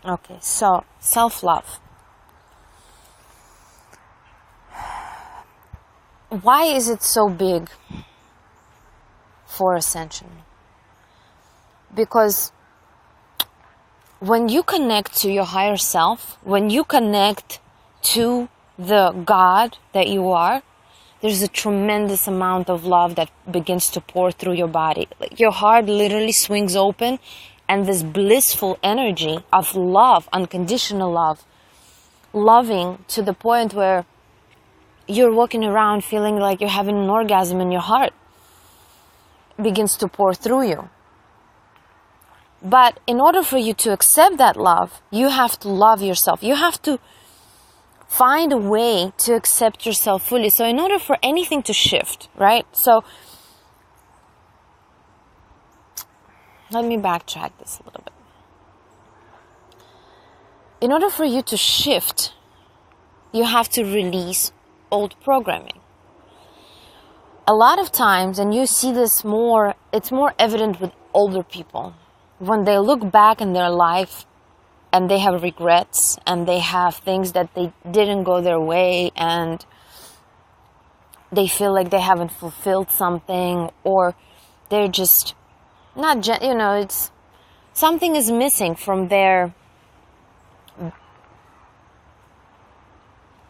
Okay, so self-love. Why is it so big for Ascension? Because when you connect to your higher self, when you connect to the God that you are, there's a tremendous amount of love that begins to pour through your body. Like your heart literally swings open, and this blissful energy of love, unconditional love, loving to the point where you're walking around feeling like you're having an orgasm in your heart, begins to pour through you. But in order for you to accept that love, you have to love yourself. You have to find a way to accept yourself fully. So in order for anything to shift, right? So let me backtrack this a little bit. In order for you to shift, you have to release old programming. A lot of times, and you see this more, it's more evident with older people. When they look back in their life and they have regrets and they have things that they didn't go their way and they feel like they haven't fulfilled something, or they're just not, it's something is missing from their,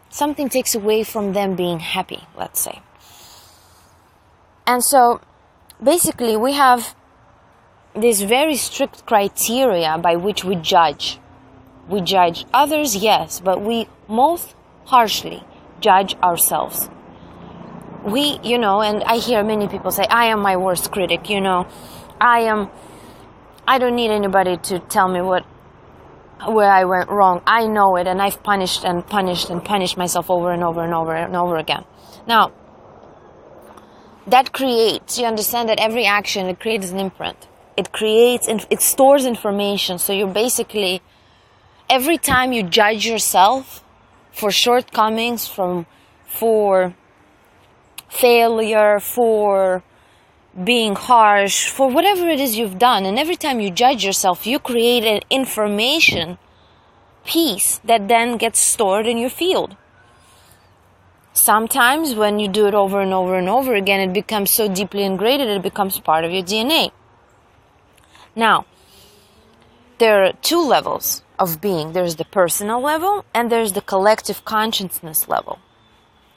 something takes away from them being happy, let's say. And so basically we have this very strict criteria by which we judge. We judge others, yes, but we most harshly judge ourselves. We, and I hear many people say, I am my worst critic, I don't need anybody to tell me where I went wrong. I know it, and I've punished myself over and over and over and over again. Now, that creates, you understand that every action, it creates an imprint. It stores information. So you're basically, every time you judge yourself for shortcomings, for failure, for being harsh, for whatever it is you've done, and every time you judge yourself, you create an information piece that then gets stored in your field. Sometimes when you do it over and over and over again, it becomes so deeply ingrained, it becomes part of your DNA. Now, there are two levels of being. There's the personal level and there's the collective consciousness level.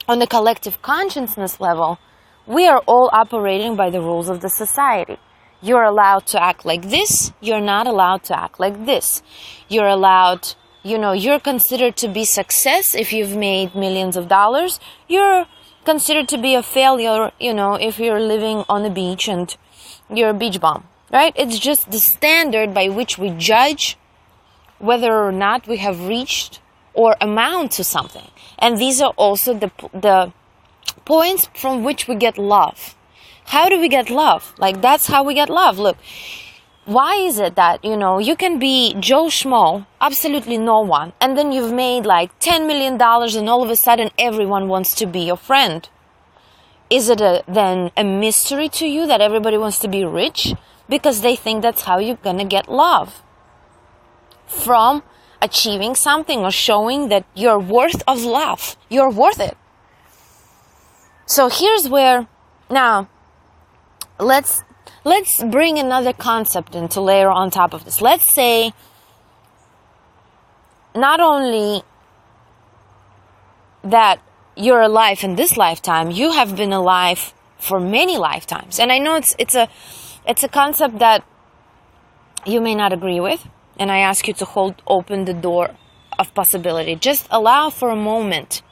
On the collective consciousness level, we are all operating by the rules of the society. You're allowed to act like this. You're not allowed to act like this. You're allowed, you're considered to be success if you've made millions of dollars. You're considered to be a failure, if you're living on the beach and you're a beach bum, right? It's just the standard by which we judge whether or not we have reached or amount to something. And these are also the points from which we get love. How do we get love? Like, that's how we get love. Look, why is it that, you can be Joe Schmo, absolutely no one, and then you've made like $10 million and all of a sudden everyone wants to be your friend? Is it then a mystery to you that everybody wants to be rich? Because they think that's how you're gonna get love. From achieving something or showing that you're worth of love. You're worth it. So here's where, now, let's bring another concept in to layer on top of this. Let's say not only that you're alive in this lifetime, you have been alive for many lifetimes. And I know it's a concept that you may not agree with, and I ask you to hold open the door of possibility. Just allow for a moment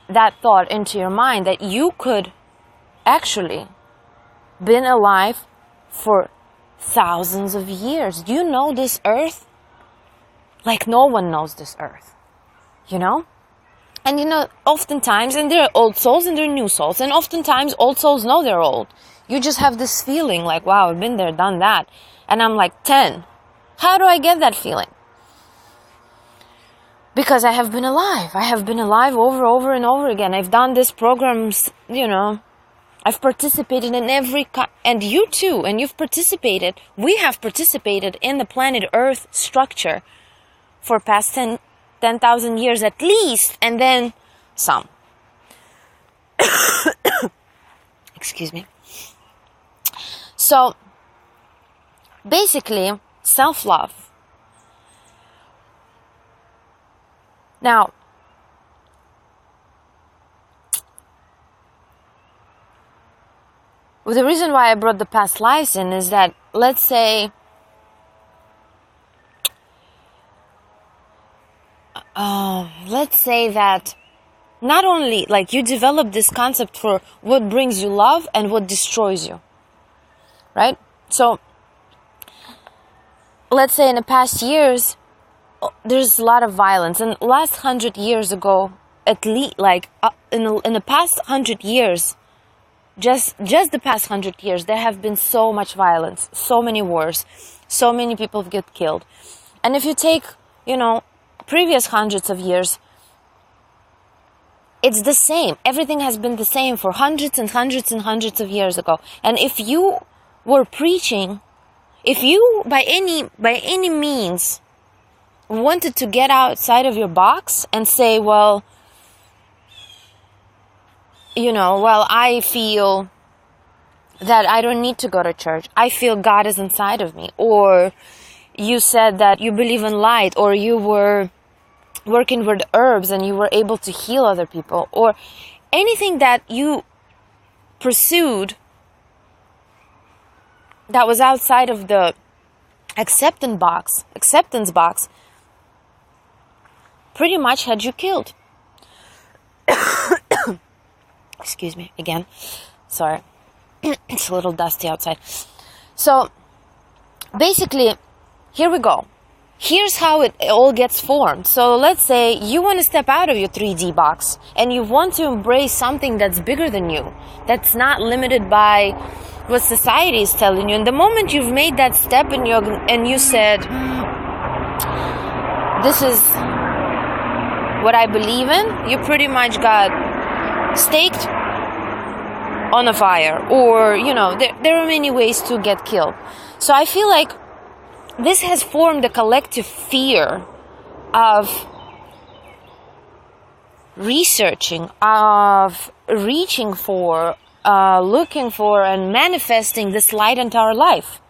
that thought into your mind that you could actually been alive for thousands of years. Do you know this earth? Like no one knows this earth, And oftentimes, and there are old souls and there are new souls, and oftentimes old souls know they're old. You just have this feeling like, wow, I've been there, done that, and I'm like 10. How do I get that feeling? Because I have been alive. I have been alive over and over again. I've done these programs, I've participated in and you too, and you've participated. We have participated in the planet Earth structure for past 10,000 years at least, and then some. Excuse me. So, basically, self-love. Now, the reason why I brought the past lives in is that, let's say, that not only, like, you develop this concept for what brings you love and what destroys you, right? So, let's say in the past years, there's a lot of violence. And last 100 years ago, at least, like, in the past 100 years, just the past 100 years, there have been so much violence, so many wars, so many people get killed. And if you take, previous hundreds of years, it's the same. Everything has been the same for hundreds and hundreds and hundreds of years ago. And if you were preaching, if you by any means wanted to get outside of your box and say, well, I feel that I don't need to go to church. I feel God is inside of me. Or you said that you believe in light, or you were working with herbs and you were able to heal other people, or anything that you pursued that was outside of the acceptance box, pretty much had you killed. Excuse me again. Sorry. It's a little dusty outside. So, basically, here we go. Here's how it all gets formed. So let's say you want to step out of your 3D box and you want to embrace something that's bigger than you, that's not limited by what society is telling you. And the moment you've made that step and you said, this is what I believe in, you pretty much got staked on a fire, or there are many ways to get killed. So I feel like this has formed a collective fear of researching, of reaching for, looking for, and manifesting this light into our life.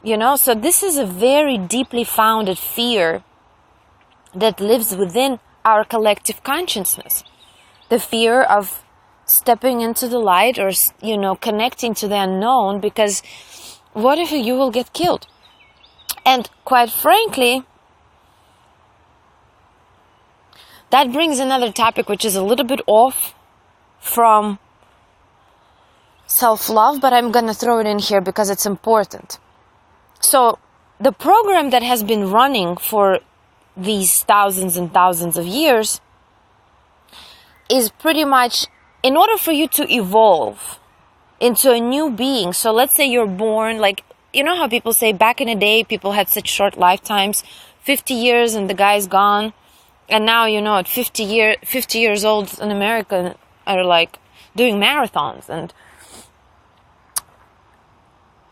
So this is a very deeply founded fear that lives within our collective consciousness. The fear of stepping into the light, or, connecting to the unknown, because what if you will get killed? And quite frankly, that brings another topic which is a little bit off from self-love, but I'm going to throw it in here because it's important. So, the program that has been running for these thousands and thousands of years is pretty much, in order for you to evolve into a new being. So let's say you're born, like, how people say back in the day, people had such short lifetimes, 50 years and the guy's gone. And now, at 50 years old in America are like doing marathons. And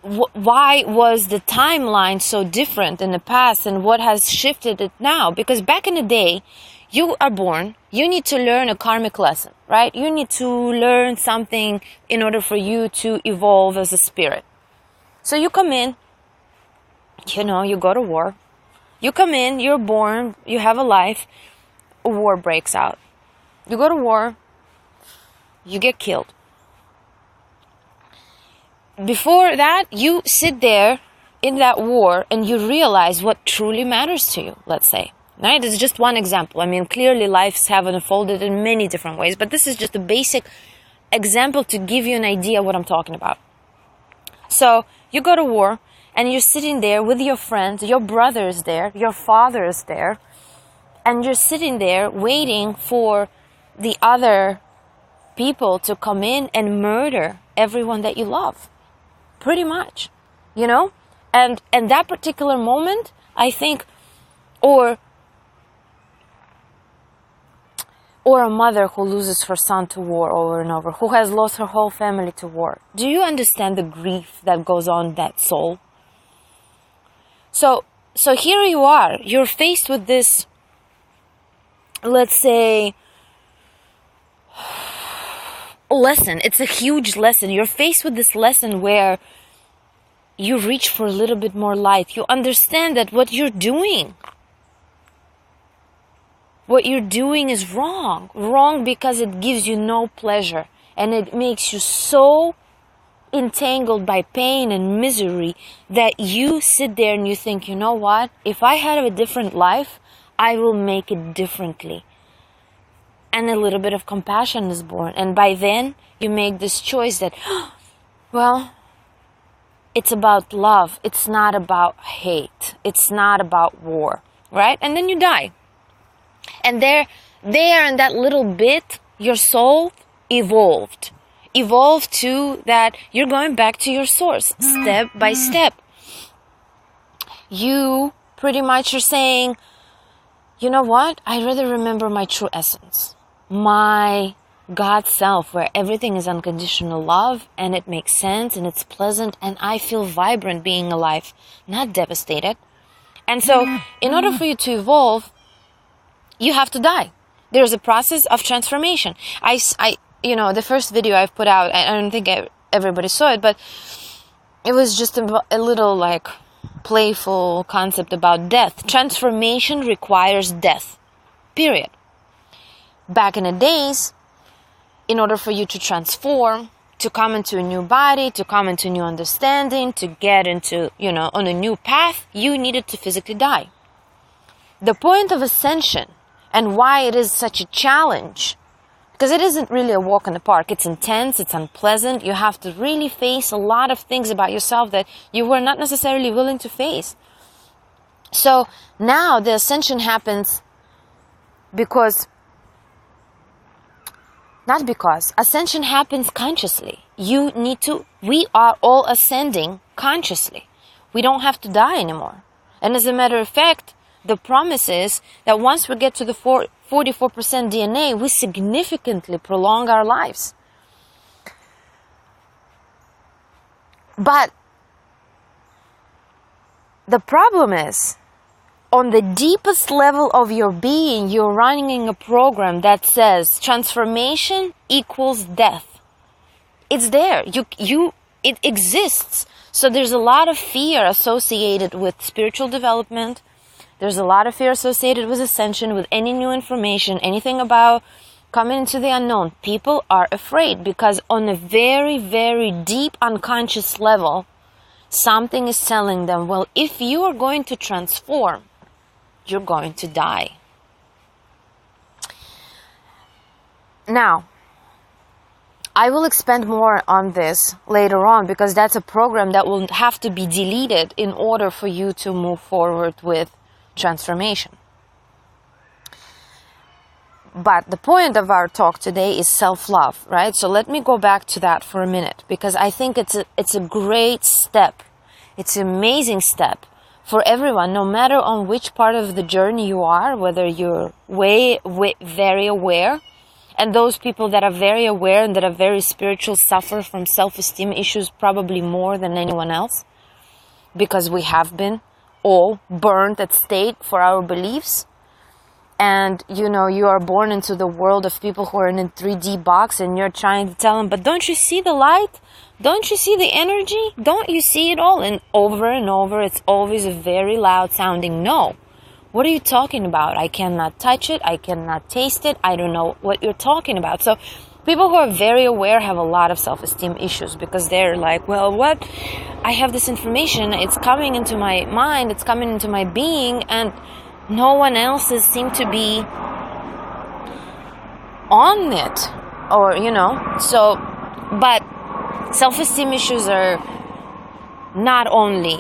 why was the timeline so different in the past, and what has shifted it now? Because back in the day, you are born, you need to learn a karmic lesson, right? You need to learn something in order for you to evolve as a spirit. So you come in, you go to war. You come in, you're born, you have a life, a war breaks out. You go to war, you get killed. Before that, you sit there in that war and you realize what truly matters to you, let's say. Right? It's just one example. I mean, clearly lives have unfolded in many different ways, but this is just a basic example to give you an idea what I'm talking about. So, you go to war, and you're sitting there with your friends, your brother is there, your father is there, and you're sitting there waiting for the other people to come in and murder everyone that you love. Pretty much, And that particular moment, I think, or or a mother who loses her son to war over and over, who has lost her whole family to war. Do you understand the grief that goes on in that soul? So here you are. You're faced with this, let's say, lesson. It's a huge lesson. You're faced with this lesson where you reach for a little bit more light. You understand that what you're doing is wrong. Wrong because it gives you no pleasure. And it makes you so entangled by pain and misery that you sit there and you think, you know what? If I had a different life, I will make it differently. And a little bit of compassion is born. And by then, you make this choice that, well, it's about love. It's not about hate. It's not about war, right? And then you die. And there in that little bit, your soul evolved to that you're going back to your source, step by step. You pretty much are saying, you know what? I rather remember my true essence, my God self, where everything is unconditional love and it makes sense and it's pleasant and I feel vibrant being alive, not devastated. And so in order for you to evolve, you have to die. There's a process of transformation. The first video I've put out, I don't think everybody saw it, but it was just a little like playful concept about death. Transformation requires death, period. Back in the days, in order for you to transform, to come into a new body, to come into new understanding, to get into, on a new path, you needed to physically die. The point of ascension and why it is such a challenge, because it isn't really a walk in the park. It's intense, it's unpleasant. You have to really face a lot of things about yourself that you were not necessarily willing to face. So now the ascension happens ascension happens consciously. We are all ascending consciously. We don't have to die anymore. And as a matter of fact, the promise is that once we get to the 44% DNA, we significantly prolong our lives. But the problem is, on the deepest level of your being, you're running a program that says transformation equals death. It's there. It exists. So there's a lot of fear associated with spiritual development. There's a lot of fear associated with ascension, with any new information, anything about coming into the unknown. People are afraid because on a very, very deep unconscious level, something is telling them, well, if you are going to transform, you're going to die. Now, I will expand more on this later on because that's a program that will have to be deleted in order for you to move forward with transformation. But the point of our talk today is self-love, right? So let me go back to that for a minute because I think it's a great step. It's an amazing step for everyone, no matter on which part of the journey you are, whether you're very aware, and those people that are very aware and that are very spiritual suffer from self-esteem issues probably more than anyone else because we have been all burned at stake for our beliefs. And, you are born into the world of people who are in a 3D box and you're trying to tell them, but don't you see the light? Don't you see the energy? Don't you see it all? And over, it's always a very loud sounding no. What are you talking about? I cannot touch it. I cannot taste it. I don't know what you're talking about. So people who are very aware have a lot of self-esteem issues because they're like, well, what? I have this information. It's coming into my mind. It's coming into my being. And no one else seem to be on it. Or, so, but self-esteem issues are not only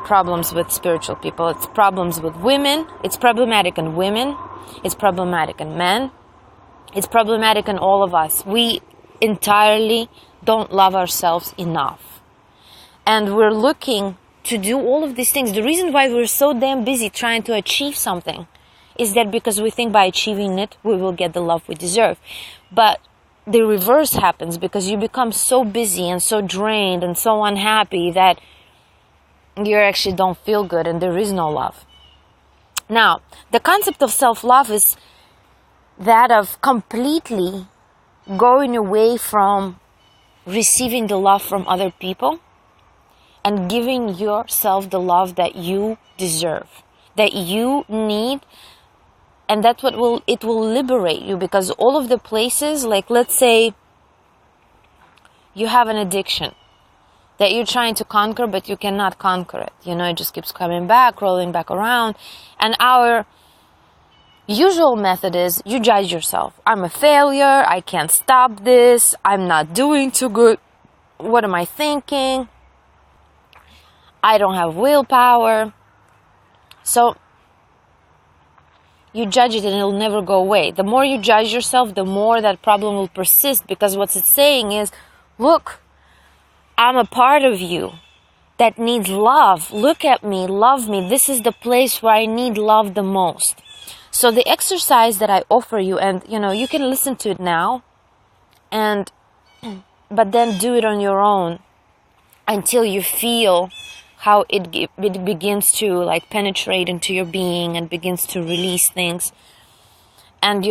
problems with spiritual people. It's problems with women. It's problematic in women. It's problematic in men. It's problematic in all of us. We entirely don't love ourselves enough. And we're looking to do all of these things. The reason why we're so damn busy trying to achieve something is that because we think by achieving it, we will get the love we deserve. But the reverse happens because you become so busy and so drained and so unhappy that you actually don't feel good and there is no love. Now, the concept of self-love is that of completely going away from receiving the love from other people and giving yourself the love that you deserve, that you need, and that's what it will liberate you. Because all of the places, like let's say you have an addiction that you're trying to conquer, but you cannot conquer it. It just keeps coming back, rolling back around. And our usual method is you judge yourself. I'm a failure. I can't stop this. I'm not doing too good. What am I thinking? I don't have willpower. So you judge it and it'll never go away. The more you judge yourself, the more that problem will persist, because what it's saying is, look, I'm a part of you that needs love. Look at me, love me. This is the place where I need love the most. So the exercise that I offer you, and you can listen to it now, but then do it on your own until you feel how it begins to like penetrate into your being and begins to release things. And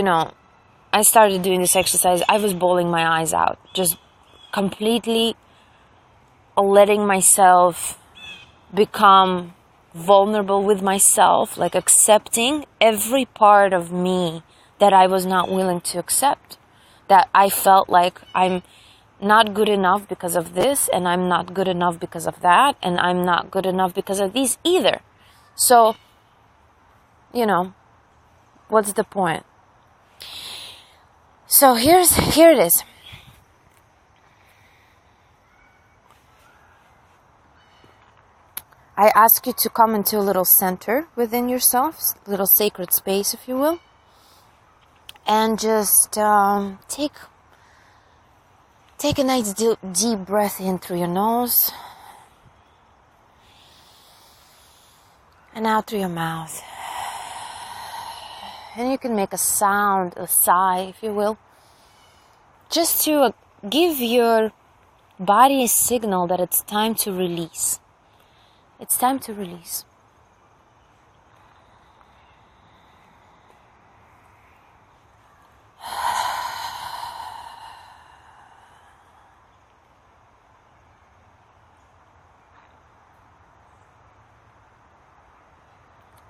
I started doing this exercise. I was bawling my eyes out, just completely letting myself become vulnerable with myself, like accepting every part of me that I was not willing to accept, that I felt like I'm not good enough because of this, and I'm not good enough because of that, and I'm not good enough because of these either. So, what's the point? So here it is. I ask you to come into a little center within yourself, a little sacred space, if you will, and just take a nice deep breath in through your nose and out through your mouth. And you can make a sound, a sigh, if you will, just to give your body a signal that it's time to release. It's time to release.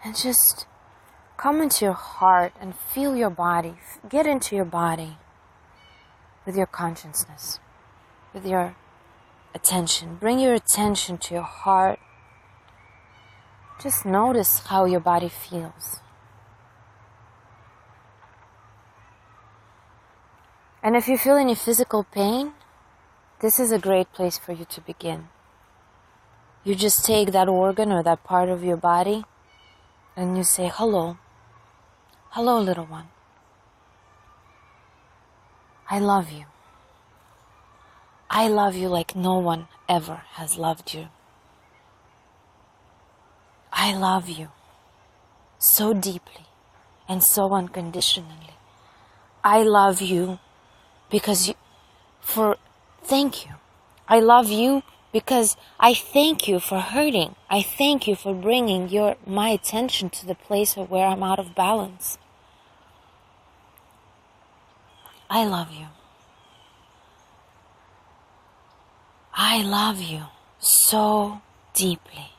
And just come into your heart and feel your body. Get into your body with your consciousness, with your attention. Bring your attention to your heart. Just notice how your body feels. And if you feel any physical pain, this is a great place for you to begin. You just take that organ or that part of your body and you say, hello. Hello, little one. I love you. I love you like no one ever has loved you. I love you so deeply and so unconditionally. I love you because thank you. I love you because I thank you for hurting. I thank you for bringing my attention to the place where I'm out of balance. I love you. I love you so deeply.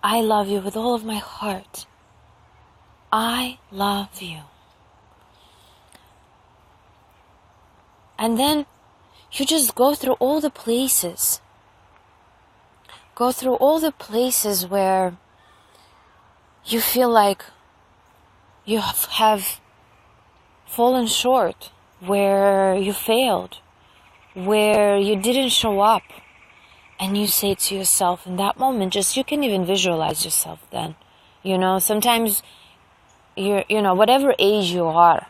I love you with all of my heart. I love you. And then you just go through all the places. Go through all the places where you feel like you have fallen short, where you failed, where you didn't show up. And you say to yourself in that moment, you can even visualize yourself then. Sometimes whatever age you are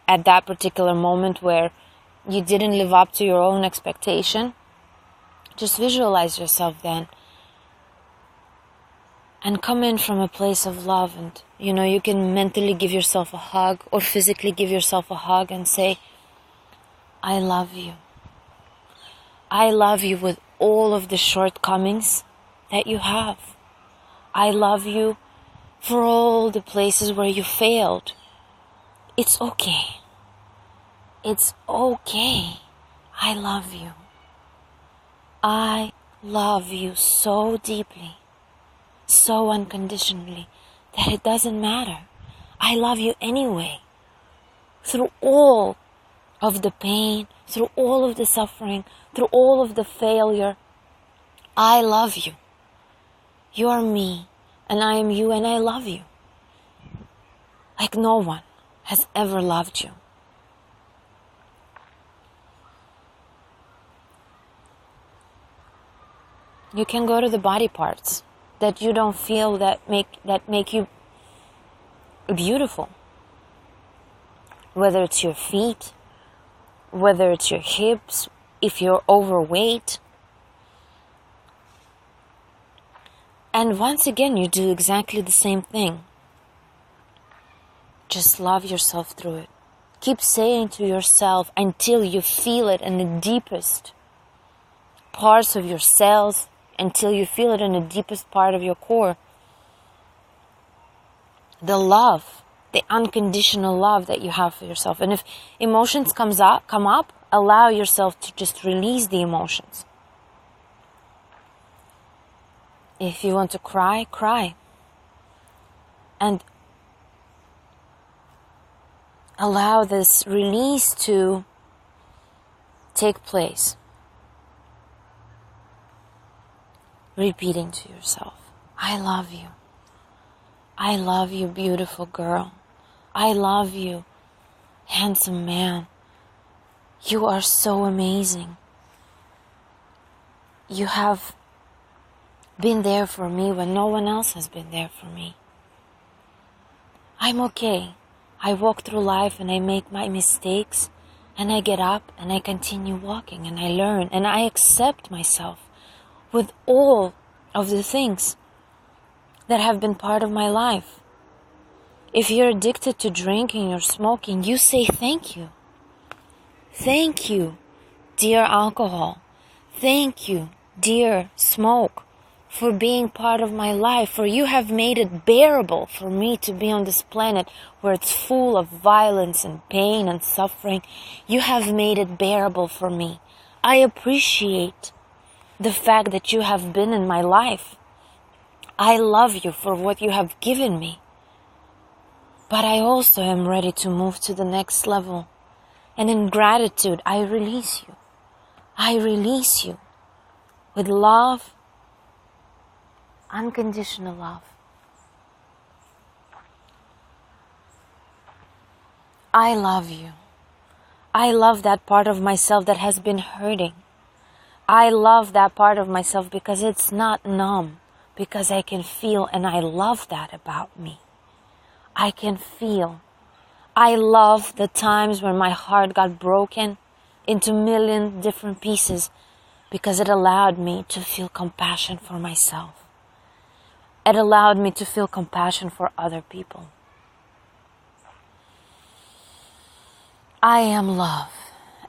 at that particular moment where you didn't live up to your own expectation, just visualize yourself then. and come in from a place of love. And you can mentally give yourself a hug or physically give yourself a hug and say, I love you. I love you with all of the shortcomings that you have. I love you for all the places where you failed. It's okay. It's okay. I love you. I love you so deeply, so unconditionally, that it doesn't matter. I love you anyway. Through all of the pain, through all of the suffering, through all of the failure, I love you. You are me, and I am you, and I love you. Like no one has ever loved you. You can go to the body parts that you don't feel that make you beautiful. Whether it's your feet, whether it's your hips, if you're overweight. And once again, you do exactly the same thing. Just love yourself through it. Keep saying to yourself until you feel it in the deepest parts of your cells, until you feel it in the deepest part of your core. The love, the unconditional love that you have for yourself. And if emotions come up, allow yourself to just release the emotions. If you want to cry, cry. And allow this release to take place. Repeating to yourself, I love you. I love you, beautiful girl. I love you, handsome man. You are so amazing. You have been there for me when no one else has been there for me. I'm okay. I walk through life and I make my mistakes and I get up and I continue walking and I learn and I accept myself with all of the things that have been part of my life. If you're addicted to drinking or smoking, you say thank you. Thank you, dear alcohol. Thank you, dear smoke, for being part of my life, for you have made it bearable for me to be on this planet where it's full of violence and pain and suffering. You have made it bearable for me. I appreciate the fact that you have been in my life. I love you for what you have given me. But I also am ready to move to the next level. And in gratitude, I release you. I release you with love, unconditional love. I love you. I love that part of myself that has been hurting. I love that part of myself because it's not numb, because I can feel, and I love that about me. I can feel. I love the times when my heart got broken into a million different pieces because it allowed me to feel compassion for myself. It allowed me to feel compassion for other people. I am love,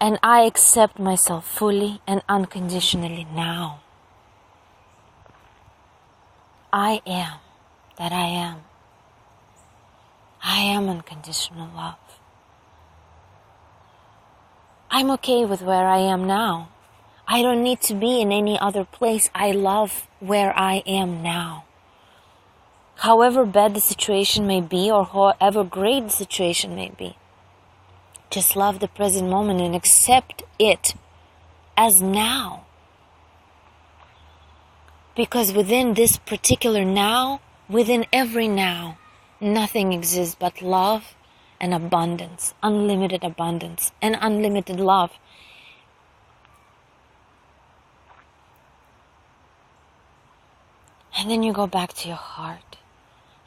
and I accept myself fully and unconditionally now. I am that I am. I am unconditional love. I'm okay with where I am now. I don't need to be in any other place. I love where I am now. However bad the situation may be or however great the situation may be, just love the present moment and accept it as now. Because within this particular now, within every now, nothing exists but love and abundance, unlimited abundance and unlimited love. And then you go back to your heart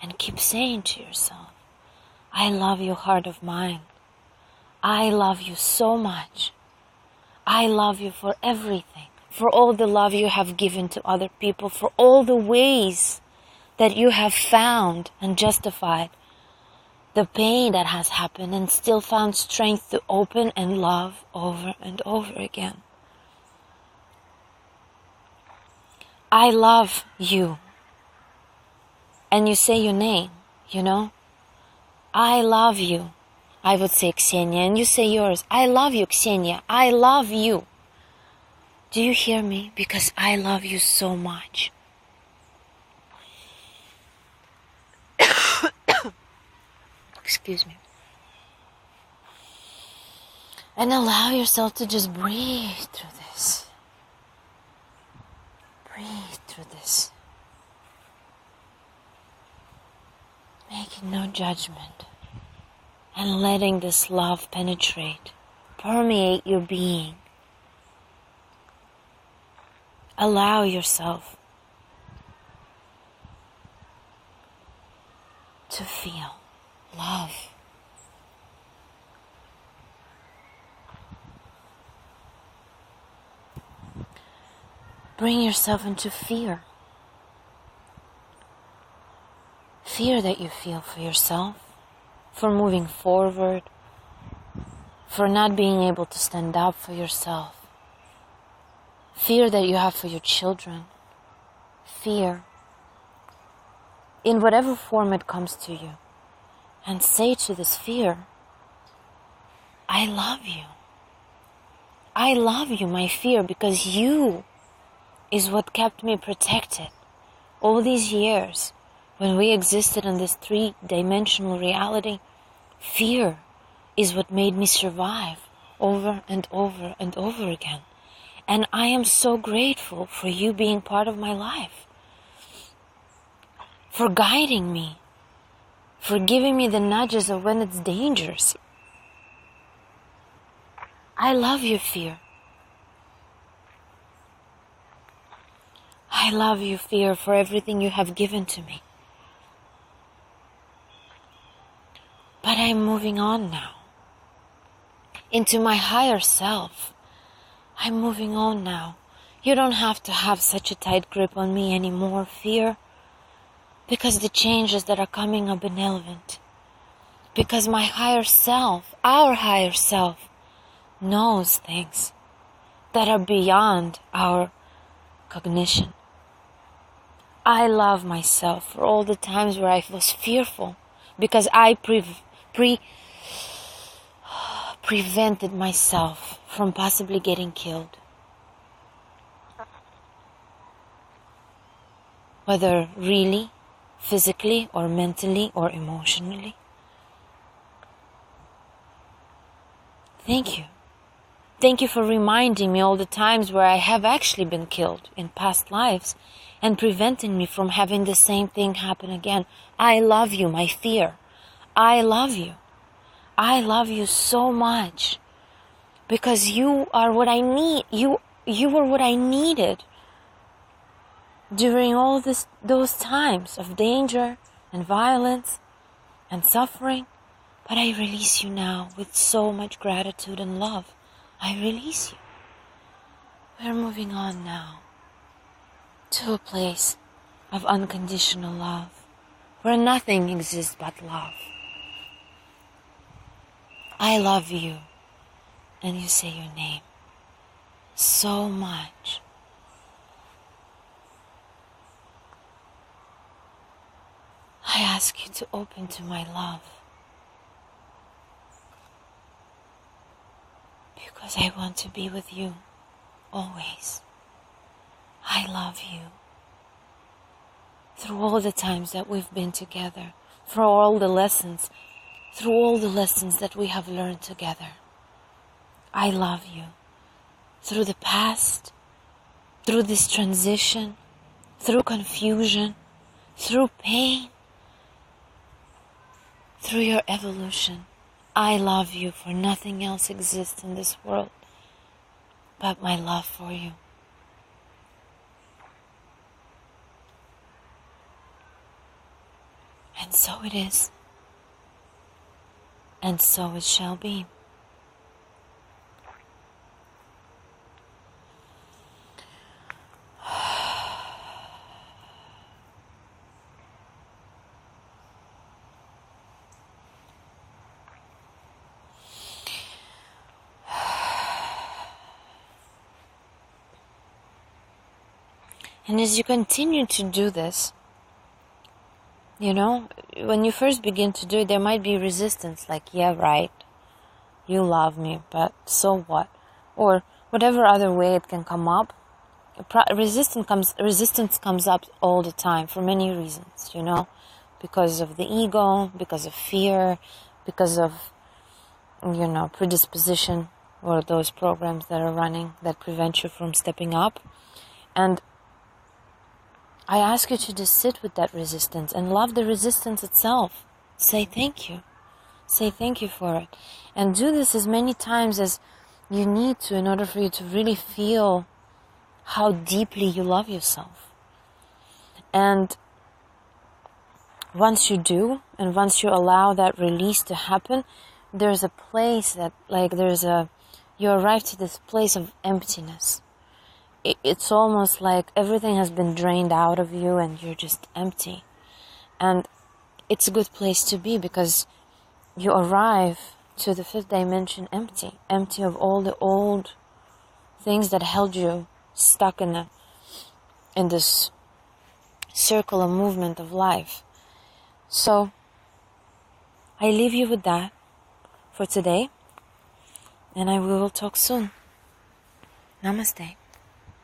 and keep saying to yourself, I love you, heart of mine. I love you so much. I love you for everything, for all the love you have given to other people, for all the ways that you have found and justified the pain that has happened and still found strength to open and love over and over again. I love you. And you say your name, you know? I love you. I would say Ksenia, and you say yours. I love you, Ksenia. I love you. Do you hear me? Because I love you so much. Excuse me. And allow yourself to just breathe through this. Breathe through this. Making no judgment. And letting this love penetrate, permeate your being. Allow yourself to feel love. Bring yourself into fear. Fear that you feel for yourself, for moving forward, for not being able to stand up for yourself. Fear that you have for your children. Fear. In whatever form it comes to you. And say to this fear, I love you. I love you, my fear, because you is what kept me protected all these years when we existed in this three-dimensional reality. Fear is what made me survive over and over and over again. And I am so grateful for you being part of my life, for guiding me, for giving me the nudges of when it's dangerous. I love you, fear. I love you, fear, for everything you have given to me. But I'm moving on now into my higher self. I'm moving on now. You don't have to have such a tight grip on me anymore, fear, because the changes that are coming are benevolent. Because my higher self, our higher self, knows things that are beyond our cognition. I love myself for all the times where I was fearful because I prevented myself from possibly getting killed. Whether really, physically, or mentally, or emotionally. Thank you. Thank you for reminding me all the times where I have actually been killed in past lives and preventing me from having the same thing happen again. I love you, my fear. I love you. I love you so much because you are what I need. You were what I needed during all those times of danger and violence and suffering. But I release you now with so much gratitude and love. I release you. We're moving on now to a place of unconditional love where nothing exists but love. I love you, and you say your name so much. I ask you to open to my love because I want to be with you always. I love you. Through all the times that we've been together, through all the lessons that we have learned together. I love you. Through the past, through this transition, through confusion, through pain, through your evolution. I love you, for nothing else exists in this world but my love for you. And so it is. And so it shall be. And as you continue to do this, you know, when you first begin to do it, there might be resistance, like, yeah, right, you love me, but so what? Or whatever other way it can come up. Resistance comes up all the time for many reasons, you know, because of the ego, because of fear, because of, you know, predisposition, or those programs that are running that prevent you from stepping up. And I ask you to just sit with that resistance and love the resistance itself. Say thank you. Say thank you for it. And do this as many times as you need to in order for you to really feel how deeply you love yourself. And once you do, and once you allow that release to happen, there's a place that, like, you arrive to this place of emptiness. It's almost like everything has been drained out of you and you're just empty. And it's a good place to be, because you arrive to the fifth dimension empty of all the old things that held you stuck in this circular movement of life. So I leave you with that for today, and we will talk soon. Namaste.